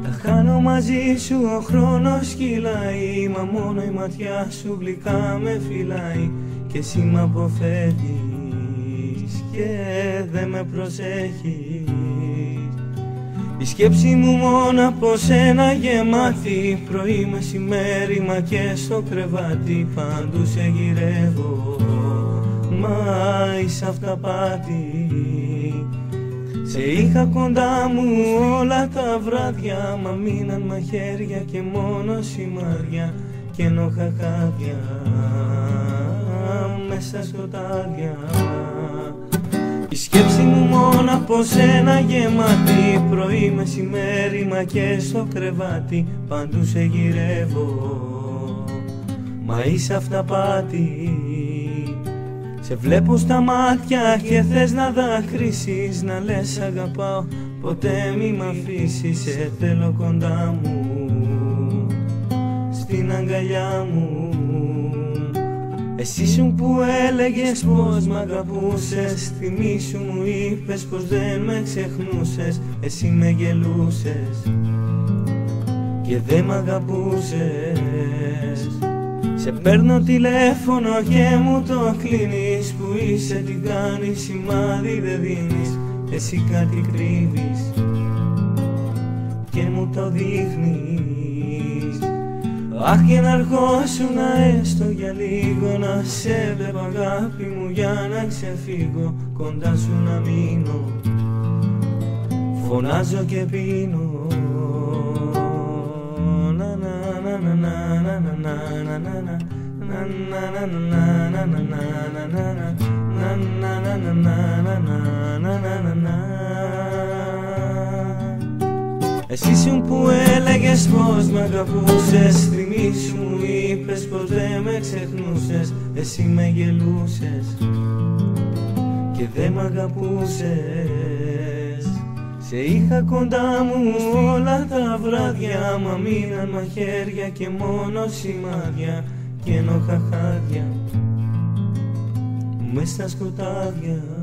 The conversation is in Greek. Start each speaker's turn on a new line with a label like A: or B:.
A: Τα χάνω μαζί σου, ο χρόνος κυλάει, μα μόνο η ματιά σου γλυκά με φυλάει. Και εσύ μ' αποφεύγεις και δεν με προσέχεις. Η σκέψη μου μόνο από σένα γεμάτη, πρωί, μεσημέρι, μα και στο κρεβάτι. Παντού σε γυρεύω, μα είσαι αυταπάτη. Σε είχα κοντά μου όλα τα βράδια, μα μείναν μαχαίρια και μόνο σημάδια και ενόχα χάδια μέσα σκοτάδια. Η σκέψη μου μόνο από σένα γεμάτη, πρωί, μεσημέρι, μα και στο κρεβάτι. Παντού σε γυρεύω, μα είσαι αυταπάτη. Σε βλέπω στα μάτια και θες να δακρύσεις, να λες αγαπάω, ποτέ μη μ' αφήσεις. Σε θέλω κοντά μου, στην αγκαλιά μου. Εσύ σου που έλεγες πως μ' αγαπούσες, θυμήσου μου είπες πως δεν με ξεχνούσες. Εσύ με γελούσες και δεν μ' αγαπούσες. Σε παίρνω τηλέφωνο και μου το κλείνεις, που είσαι τι κάνεις, σημάδι δεν δίνεις. Εσύ κάτι κρύβεις και μου το δείχνεις. Αχ, και να αρχώσουν έστω για λίγο, να σε βλέπω αγάπη μου για να ξεφύγω. Κοντά σου να μείνω, φωνάζω και πίνω. Εσύ σου που έλεγες πως μ' αγαπούσες, θυμήσου μου είπες πως δεν με ξεχνούσες. Εσύ με γελούσες και δεν μ' αγαπούσες. Σε είχα κοντά μου όλα τα βράδια, μα μείναν μαχαίρια και μόνο σημάδια και ενόχα χάδια μες στα σκοτάδια.